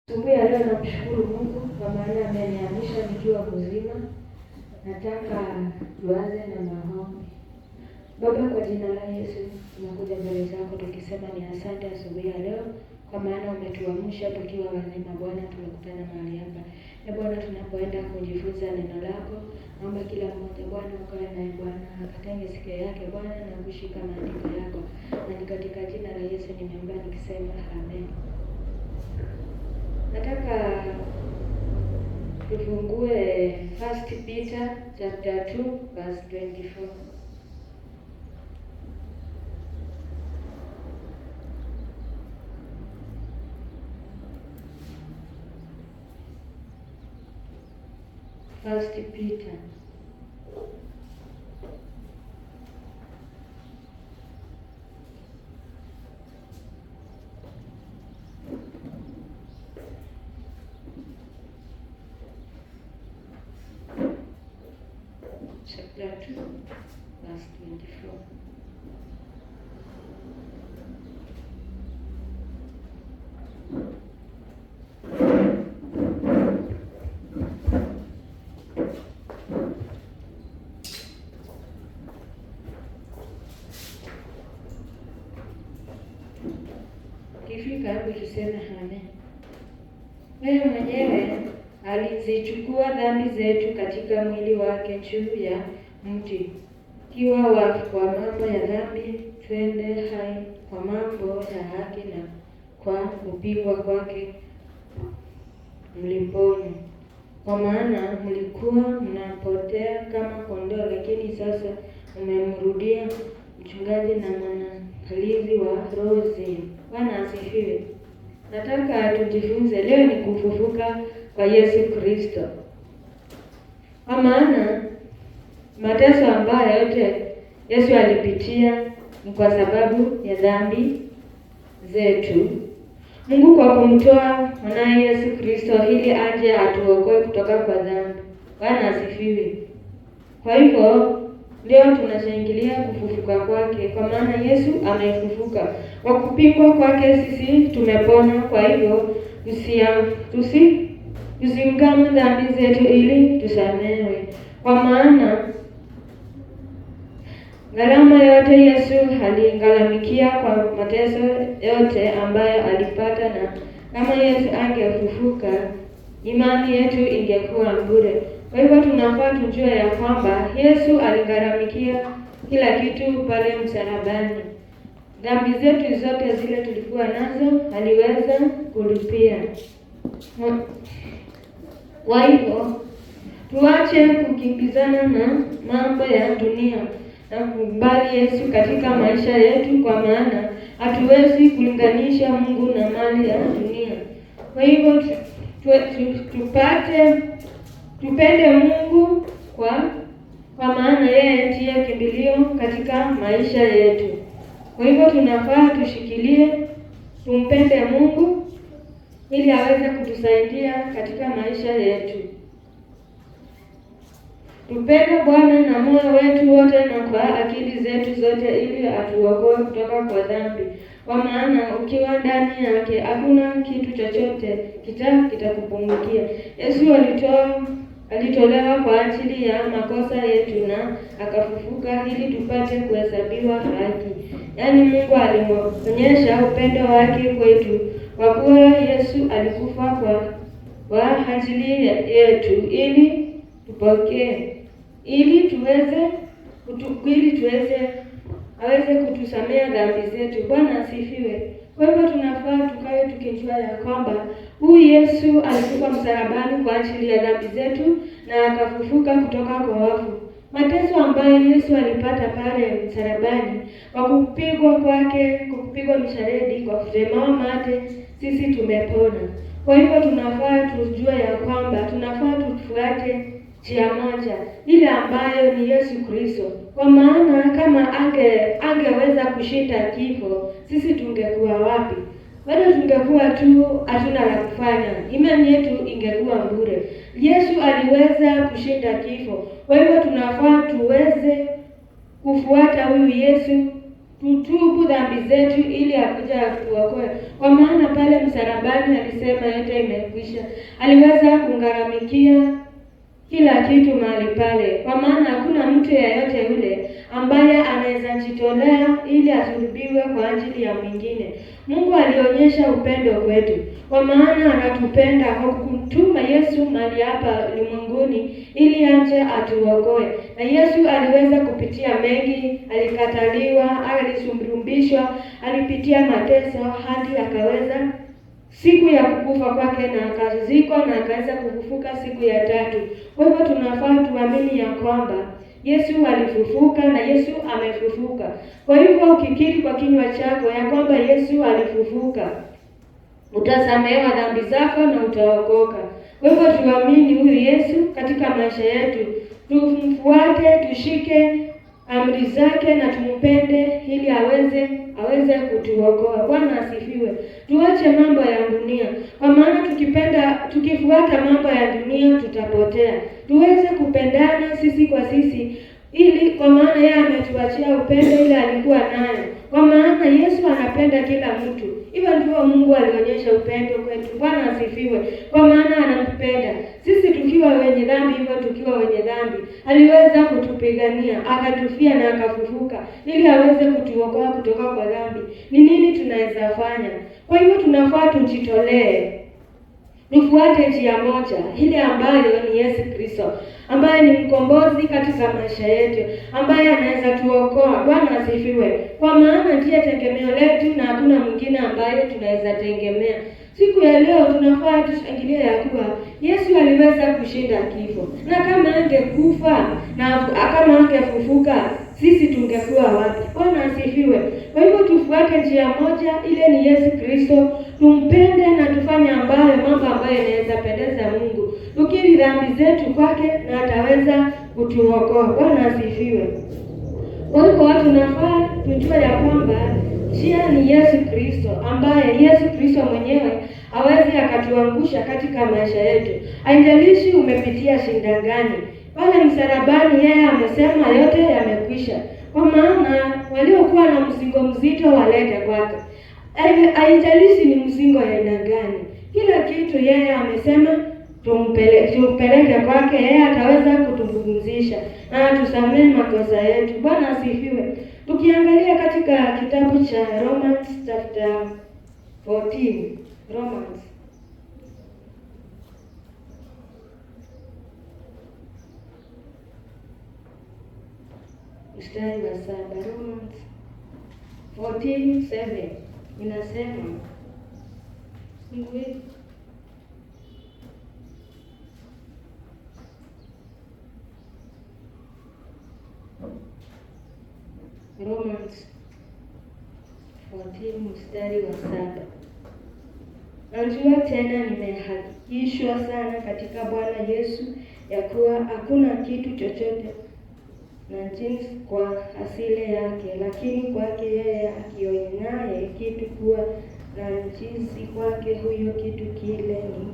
Asubuhi ya leo namshukuru Mungu kwa maana ameniamsha nikiwa mzima. Nataka tuanze na maombi. Baba, kwa jina la Yesu tunakuja mbele zako tukisema ni asante asubuhi ya leo kwa maana umetuamsha tukiwa wazima. Bwana, tumekutana mahali hapa. Bwana, tunapoenda kujifunza neno lako, naomba kila mmoja Bwana ukae naye Bwana, akatenge sikio yake Bwana na kushika maandiko yako. Na ni katika jina la Yesu nimeomba nikisema amen. Nataka tufungue 1 Peter chapter 2 verse 24. First Peter chapter 2 verse 24. Kifika hapo tuseme amen. Wewe mwenyewe alizichukua dhambi zetu katika mwili wake juu ya mti, kiwa wafu kwa mambo ya dhambi, twende hai kwa mambo ya haki, na kwa kupigwa kwake mliponywa. Kwa maana mlikuwa mnapotea kama kondoo, lakini sasa umemrudia mchungaji na mwangalizi wa roho zenu. Bwana asifiwe. Nataka tujifunze leo ni kufufuka kwa Yesu Kristo. Kwa maana mateso ambayo yote Yesu alipitia ni kwa sababu ya dhambi zetu. Mungu kwa kumtoa mwanae Yesu Kristo ili aje atuokoe kutoka kwa dhambi. Bwana asifiwe. Kwa hivyo leo tunashangilia kufufuka kwake, kwa maana Yesu amefufuka. Kwa kupigwa kwake sisi tumepona. Kwa hivyo tusiungame dhambi zetu ili tusamehewe. Kwa maana gharama yote Yesu aligharamikia kwa mateso yote ambayo alipata, na kama Yesu angefufuka imani yetu ingekuwa bure. Kwa hivyo tunafaa tujue ya kwamba Yesu aligharamikia kila kitu pale msalabani. Dhambi zetu zote zile tulikuwa nazo aliweza kulipia. Kwa hivyo tuache kukimbizana na mambo ya dunia na kukubali Yesu katika maisha yetu, kwa maana hatuwezi kulinganisha Mungu na mali ya dunia. Kwa hivyo tupende Mungu kwa maana yeye ndiye kimbilio katika maisha yetu. Kwa hivyo tunafaa tushikilie, tumpende Mungu ili aweze kutusaidia katika maisha yetu. Tupende Bwana na moyo wetu wote na kwa akili zetu zote ili atuokoe kutoka kwa dhambi. Kwa maana ukiwa ndani yake hakuna kitu chochote kitakupungukia. Yesu alitolewa kwa ajili ya makosa yetu na akafufuka ili tupate kuhesabiwa haki. Yaani Mungu alionyesha upendo wake kwetu kwa kuwa Yesu alikufa kwa ajili yetu ili tupokee, ili aweze kutusamea dhambi zetu. Bwana asifiwe. Kwa hivyo tunafaa tukae tukijua ya kwamba huyu Yesu alikufa msalabani kwa ajili ya dhambi zetu na akafufuka kutoka kwa wafu. Mateso ambayo Yesu alipata pale msalabani, kwa kupigwa kwake, kupigwa msharedi, kwa kutemewa mate, sisi tumepona. Kwa hivyo tunafaa tujue ya kwamba tunafaa tufuate njia moja, ile ambayo ni Yesu Kristo. Kwa maana kama angeweza kushinda kifo, sisi tungekuwa wapi? Bado tungekuwa tu hatuna la kufanya. Imani yetu ingekuwa bure. Yesu aliweza kushinda kifo. Kwa hivyo tunafaa tuweze kufuata huyu Yesu tutubu dhambi zetu ili akuja atuokoe. Kwa maana pale msalabani alisema yote imekwisha. Aliweza kungharamikia kila kitu mahali pale, kwa maana hakuna mtu yeyote yule ambaye anaweza jitolea ili asulubiwe kwa ajili ya mwingine. Mungu alionyesha upendo kwetu, kwa maana anatupenda kwa kumtuma Yesu mahali hapa ulimwenguni ili aje atuokoe. Na Yesu aliweza kupitia mengi, alikataliwa, alisulumbishwa, alipitia mateso hadi akaweza siku ya kukufa kwake na akazikwa na akaweza kufufuka siku ya tatu. Kwa hivyo tunafaa tuamini ya kwamba Yesu alifufuka na Yesu amefufuka. Kwa hivyo ukikiri kwa kinywa chako ya kwamba Yesu alifufuka, utasamehewa dhambi zako na utaokoka. Kwa hivyo tuamini huyu Yesu katika maisha yetu, tumfuate, tushike amri zake na tumpende ili aweze kutuokoa. Bwana asifiwe. Tuache mambo ya dunia, kwa maana tukifuata mambo ya dunia tutapotea. Tuweze kupendana sisi kwa sisi, ili kwa maana yeye ametuachia upendo ile alikuwa nayo. Kwa maana Yesu anapenda kila mtu. Hivyo ndivyo Mungu alionyesha upendo kwetu. Bwana asifiwe. Kwa maana anatupenda. Sisi tukiwa wenye dhambi, aliweza kutupigania, akatufia na akafufuka ili aweze kutuokoa kutoka kwa dhambi. Ni nini tunaweza fanya? Kwa hivyo tunafaa tujitolee. Tufuate njia moja, ile ambayo ni Yesu Kristo, ambaye ni mkombozi katika maisha yetu, ambaye anaweza tuokoa. Bwana asifiwe. Kwa maana ndiye tegemeo letu na hakuna mwingine ambaye tunaweza tegemea. Siku ya leo tunafaa tushangilie ya kuwa Yesu aliweza kushinda kifo. Na kama angekufa na kama angefufuka, sisi tungekuwa wapi? Bwana asifiwe. Kwa hivyo tufuate njia moja, ile ni Yesu Kristo. Tumpende na tufanye mambo ambayo yanaweza pendeza Mungu. Tukiri dhambi zetu kwake na ataweza kutuokoa. Bwana asifiwe. Kwa hivyo watu nafaa tujue ya kwamba njia ni Yesu Kristo, ambaye Yesu Kristo mwenyewe hawezi akatuangusha katika maisha yetu. Haijalishi umepitia shida gani, pale msalabani yeye amesema yote yamekwisha. Kwa maana waliokuwa na mzigo mzito walete kwake. Haijalishi ni mzigo ya aina gani, kila kitu yeye amesema tumpeleke kwake, yeye ataweza kutupumzisha na tusamehe makosa yetu. Bwana asifiwe. Tukiangalia katika kitabu cha Romans chapter 14, Romans mstari wa 7, Romans 14:7 inasema Romans 14 mstari wa 7. Najua tena nimehakikishwa sana katika Bwana Yesu ya kuwa hakuna kitu chochote na jinsi kwa asili yake, lakini kwake yeye akionaye kitu kuwa na jinsi kwake, huyo kitu kile ni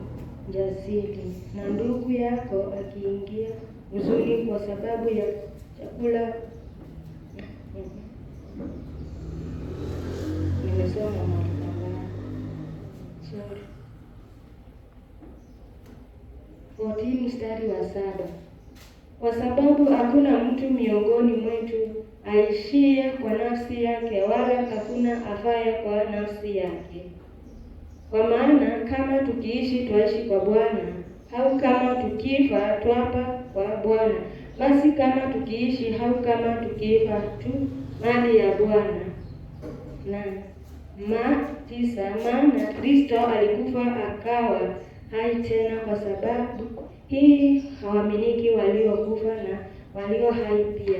jasiri. Na ndugu yako akiingia huzuni kwa sababu ya chakula, nimesoma sorry 14 mstari wa 7. Kwa sababu hakuna mtu miongoni mwetu aishie kwa nafsi yake, wala hakuna afaye kwa nafsi yake. Kwa maana kama tukiishi twaishi kwa Bwana, au kama tukifa twapa kwa Bwana. Basi kama tukiishi au kama tukifa tu mali ya Bwana. Na maana Kristo alikufa akawa hai tena, kwa sababu hii hawaaminiki waliokufa na walio hai pia.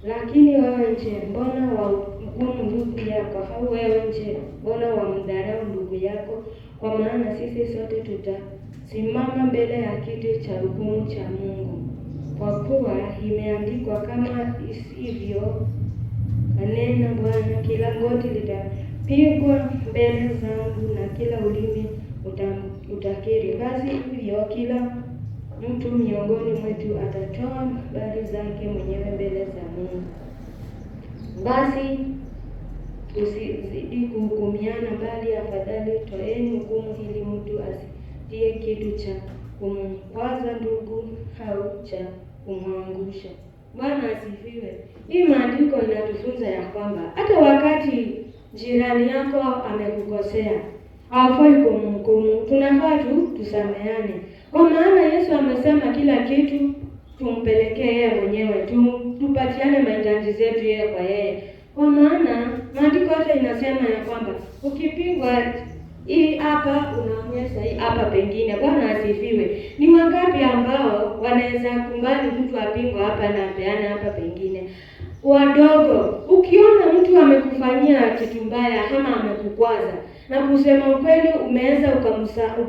Lakini wewe nje, mbona wahukumu ndugu yako? Au wewe nje, mbona wamdharau ndugu yako? Kwa maana sisi sote tutasimama mbele ya kiti cha hukumu cha Mungu. Kwa kuwa imeandikwa kama isivyo anena Bwana, kila goti litapigwa mbele zangu na kila ulimi utakiri. Basi hivyo kila mtu miongoni mwetu atatoa habari zake mwenyewe mbele za Mungu. Basi usizidi kuhukumiana, bali afadhali toeni hukumu, ili mtu asitie kitu cha kumkwaza ndugu au cha kumwangusha. Bwana asifiwe. Hii maandiko inatufunza ya kwamba hata wakati jirani yako amekukosea, haufai kumhukumu. Tunafaa tusameane. Kwa maana Yesu amesema kila kitu tumpelekee yeye mwenyewe, tupatiane mahitaji zetu yeye kwa yeye. Kwa maana maandiko hata inasema ya kwamba ukipingwa hii hapa unaonyesha hii hapa pengine. Bwana asifiwe. Ni wangapi ambao wanaweza kumbali mtu apingwa hapa na apeana hapa pengine? Wadogo. Ukiona mtu amekufanyia kitu mbaya kama amekukwaza, na kusema ukweli umeweza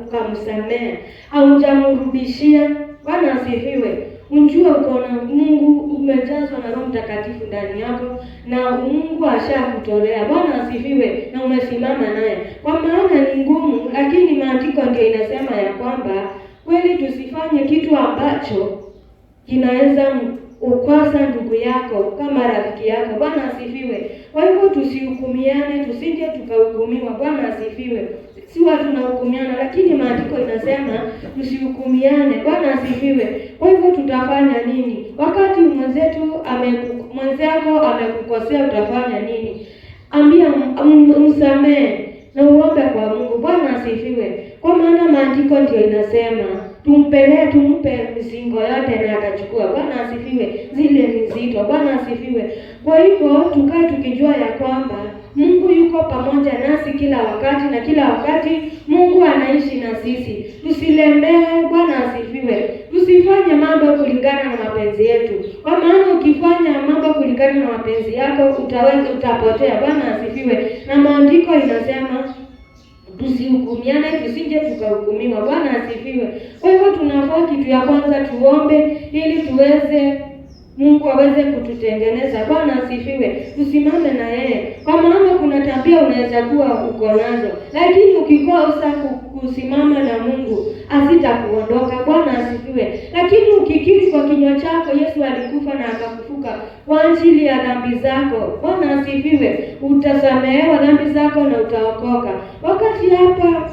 ukamsamehe au hujamrudishia, Bwana asifiwe, unjue uko na Mungu, umejazwa na Roho Mtakatifu ndani yako na Mungu ashakutolea. Bwana asifiwe, na umesimama naye. Kwa maana ni ngumu, lakini maandiko ndio inasema ya kwamba kweli tusifanye kitu ambacho kinaweza ukosa ndugu yako kama rafiki yako. Bwana asifiwe. Kwa hivyo tusihukumiane, tusije tukahukumiwa. Bwana asifiwe. Si watu tunahukumiana, lakini maandiko inasema tusihukumiane. Bwana asifiwe. Kwa hivyo tutafanya nini? Wakati mwenzako amekukosea utafanya nini? Ambia msamehe na uombe kwa Mungu. Bwana asifiwe. Kwa maana maandiko ndio inasema tumpe mizigo yote na atachukua. Bwana asifiwe. Zile mizito. Bwana asifiwe. Kwa hivyo tukae tukijua ya kwamba Mungu yuko pamoja nasi kila wakati, na kila wakati Mungu anaishi na sisi. Tusilemewe. Bwana asifiwe. Tusifanye mambo kulingana na mapenzi yetu. Kwa maana ukifanya mambo kulingana na mapenzi yako utapotea. Bwana asifiwe. Na maandiko inasema tusihukumiane, tusije tukahukumiwa. Bwana asifiwe. Kwa hivyo tunafaa kitu ya kwanza tuombe ili Mungu aweze kututengeneza. Bwana asifiwe. Tusimame na yeye. Kwa maana kuna tabia unaweza kuwa uko nazo, lakini ukikosa kusimama na Mungu asitakuondoka. Bwana asifiwe. Lakini ukikiri kwa kinywa chako Yesu alikufa na akafufuka kwa ajili ya dhambi zako, Bwana asifiwe, utasamehewa dhambi zako na utaokoka. Wakati hapa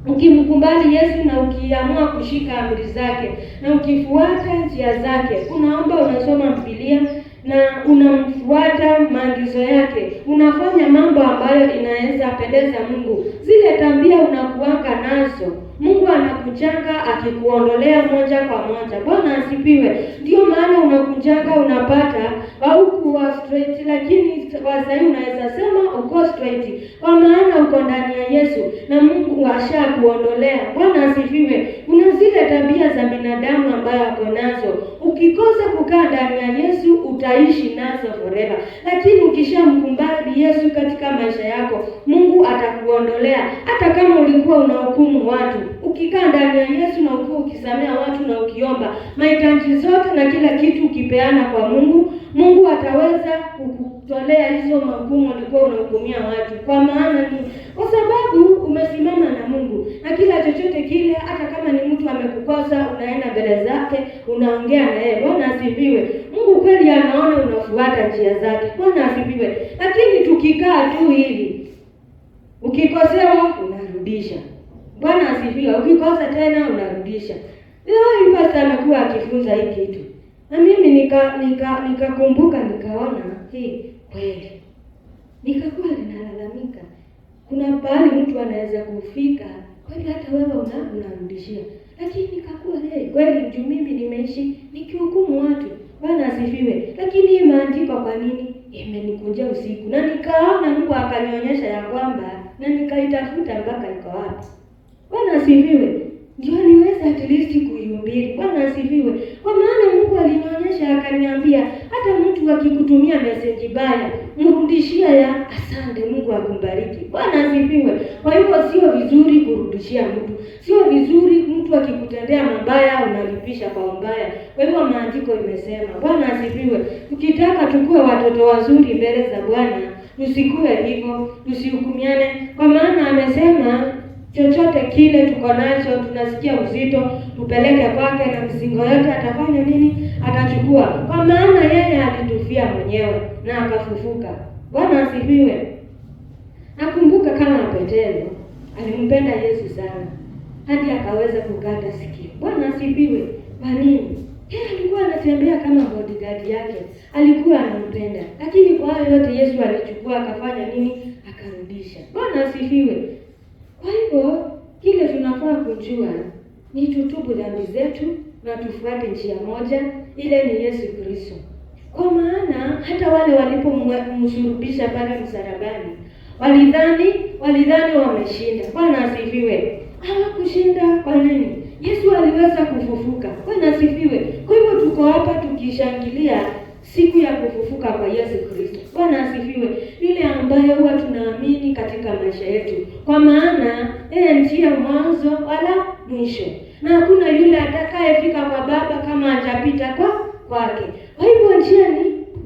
ukimkubali Yesu na ukiamua kushika amri zake na ukifuata njia zake, unaomba, unasoma Biblia na unamfuata maagizo yake, unafanya mambo ambayo inaweza pendeza Mungu, zile tabia unakuanga nazo Mungu anakujanga akikuondolea moja kwa moja. Bwana asifiwe. Ndio maana unakujanga unapata au kuwa straight, lakini sasa unaweza sema uko straight kwa maana uko ndani ya Yesu na Mungu ashakuondolea. Bwana asifiwe. Kuna zile tabia za binadamu ambayo ako nazo, ukikosa kukaa ndani ya Yesu utaishi nazo forever, lakini ukishamkubali Yesu katika maisha yako Mungu atakuondolea. Hata kama ulikuwa unahukumu watu, ukikaa ndani ya Yesu na ukiwa ukisamea watu na ukiomba mahitaji zote na kila kitu ukipeana kwa Mungu, Mungu ataweza kukutolea hizo mahukumu ulikuwa unahukumia watu. Kwa maana ni kwa sababu umesimama na Mungu, na kila chochote kile, hata kama ni mtu amekukosa, unaenda mbele zake, unaongea na yeye. Bwana asifiwe. Mungu kweli anaona unafuata njia zake. Bwana asifiwe. Lakini tukikaa tu hivi, ukikosewa unarudisha. Bwana asifiwe. Ukikosa tena unarudisha. Leo hii pastor amekuwa akifunza hii kitu, na mimi nikakumbuka nikaona hii kweli, nikakuwa ninalalamika. Kuna pahali mtu anaweza kufika kweli hata wewe unarudishia, lakini nikakuwa kweli juu mimi nimeishi nikihukumu watu. Bwana asifiwe. Lakini hii maandiko kwa nini imenikujia usiku, na nikaona Mungu akanionyesha ya kwamba, na nikaitafuta mpaka iko wapi. Bwana asifiwe. Ndio niweza at least kuihubiri. Bwana asifiwe. Kwa maana Mungu alinionyesha akaniambia, hata mtu akikutumia message baya, mrudishia ya asante, Mungu akubariki. Bwana asifiwe. Kwa hivyo sio vizuri kurudishia mtu. Sio vizuri mtu akikutendea mabaya unalipisha kwa mbaya. Kwa hivyo maandiko imesema. Bwana asifiwe. Tukitaka tukue watoto wazuri mbele za Bwana, tusikue hivyo, tusihukumiane. Kwa maana amesema chochote kile tuko nacho tunasikia uzito, tupeleke kwake, na mzigo yote atafanya nini? Atachukua. Kwa maana yeye alitufia mwenyewe na akafufuka. Bwana asifiwe. Nakumbuka kama Petero alimpenda Yesu sana hadi akaweza kukata sikio. Bwana asifiwe. Kwa nini? Yeye alikuwa anatembea kama bodyguard yake, alikuwa anampenda. Lakini kwa hayo yote Yesu alichukua akafanya nini? Akarudisha. Bwana asifiwe. Kwa hivyo kile tunafaa kujua ni tutubu dhambi zetu na tufuate njia moja, ile ni Yesu Kristo. Kwa maana hata wale walipomsulubisha pale msalabani, walidhani wameshinda. Bwana asifiwe. Hawakushinda. Kwa nini? Yesu aliweza kufufuka. Bwana asifiwe. Kwa hivyo tuko hapa tukishangilia siku ya kufufuka kwa Yesu Kristo. Bwana asifiwe. Yule ambaye huwa tunaamini katika maisha yetu. Kwa maana yeye ndiye mwanzo wala mwisho. Na hakuna yule atakayefika kwa Baba kama hajapita kwake. Kwa hivyo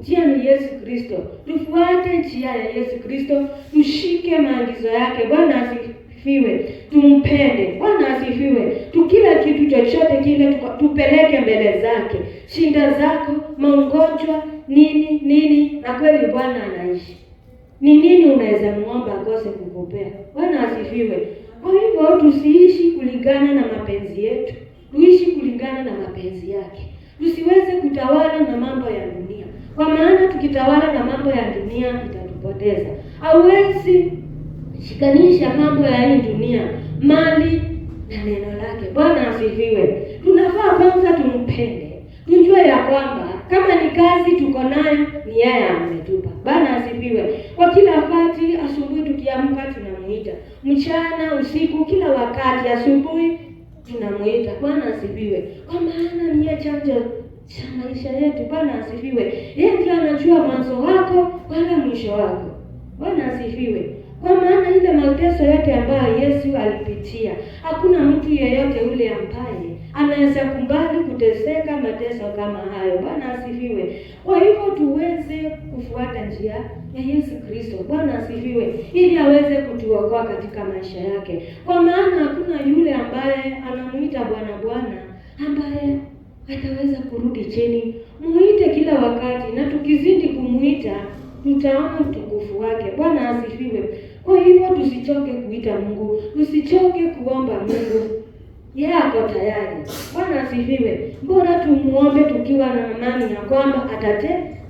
njia ni Yesu Kristo. Tufuate njia ya Yesu Kristo, tushike maagizo yake. Bwana asifiwe. Tumpende. Bwana asifiwe. Tukila kitu chochote kile tupeleke mbele zake. Shinda zako, magonjwa, nini na kweli Bwana anaishi. Ni nini unaweza muomba akose kukupea? Bwana asifiwe. Kwa hivyo tusiishi kulingana na mapenzi yetu, tuishi kulingana na mapenzi yake. Tusiweze kutawala na mambo ya dunia. Kwa maana tukitawala na mambo ya dunia itatupoteza. Hauwezi shikanisha mambo ya hii dunia, mali na neno lake. Bwana asifiwe. Tunafaa kwanza tumpende. Tujue ya kwamba kama ni kazi tuko nayo ni yeye ametupa. Bwana asifiwe. Kwa kila wakati, asubuhi tukiamka tunamuita, mchana, usiku, kila wakati, asubuhi tunamuita. Bwana asifiwe. Kwa maana ni chanzo cha maisha yetu. Bwana asifiwe. Yeye ndiye anajua mwanzo wako wala mwisho wako. Bwana asifiwe. Kwa maana ile mateso yote ambayo Yesu alipitia, hakuna mtu yeyote ule ambaye anaweza kubali kuteseka mateso kama hayo. Bwana asifiwe. Kwa hivyo tuweze kufuata njia ya Yesu Kristo. Bwana asifiwe. Ili aweze kutuokoa katika maisha yake. Kwa maana hakuna yule ambaye anamuita Bwana ambaye ataweza kurudi chini. Muite kila wakati, na tukizidi kumuita tutaona utukufu wake. Bwana asifiwe. Kwa hivyo tusichoke kuita Mungu, tusichoke kuomba Mungu. Yeye ako tayari. Bwana asifiwe. Bora tumuombe tukiwa na amani ya kwamba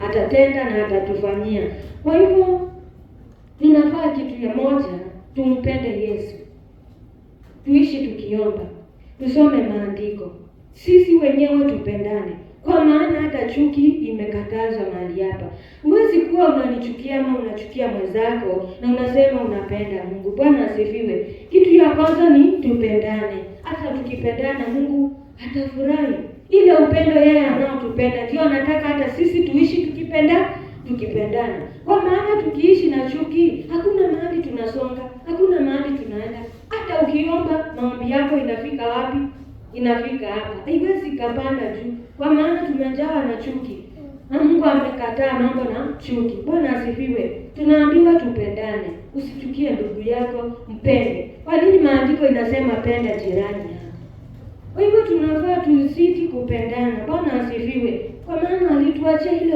atatenda na atatufanyia. Kwa hivyo tunafaa kitu ya moja, tumpende Yesu. Tuishi tukiomba, tusome maandiko. Sisi wenyewe tupendane. Kwa maana hata chuki imekatazwa mahali hapa. Huwezi kuwa unanichukia ama unachukia mwenzako na unasema unapenda Mungu. Bwana asifiwe. Kitu ya kwanza ni tupendane. Hata tukipendana Mungu atafurahi. Ile upendo yeye anaotupenda ndio anataka hata sisi tuishi tukipendana. Kwa maana tukiishi na chuki, hakuna mahali tunasonga, hakuna mahali tunaenda. Hata ukiomba maombi yako inafika wapi? Inafika hapa. Haiwezi kapanda juu. Kwa maana tumejawa na chuki. Na Mungu amekataa mambo na chuki. Bwana asifiwe. Tunaambiwa tupendane. Usichukie ndugu yako, mpende. Kwa nini maandiko inasema penda jirani yako? Kwa hivyo tunafaa tuzidi kupendana. Bwana asifiwe. Kwa maana alituachia ile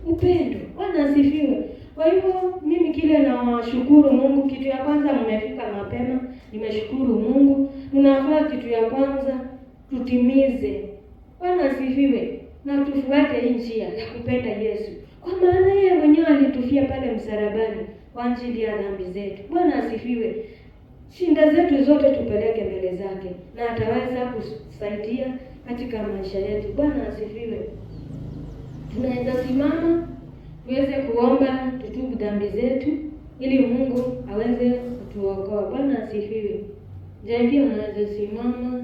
upendo. Bwana asifiwe. Kwa hivyo mimi kile nawashukuru Mungu, kitu ya kwanza mmefika mapema, nimeshukuru Mungu. Tunafaa kitu ya kwanza tutimize. Bwana asifiwe. Na tufuate hii njia ya kupenda Yesu. Kwa maana yeye mwenyewe alitufia pale msalabani kwa ajili ya dhambi zetu. Bwana asifiwe. Shinda zetu zote tupeleke mbele zake na ataweza kusaidia katika maisha yetu. Bwana asifiwe. Tunaweza simama tuweze kuomba tutubu dhambi zetu ili Mungu aweze kutuokoa. Bwana asifiwe. Jadi unaweza simama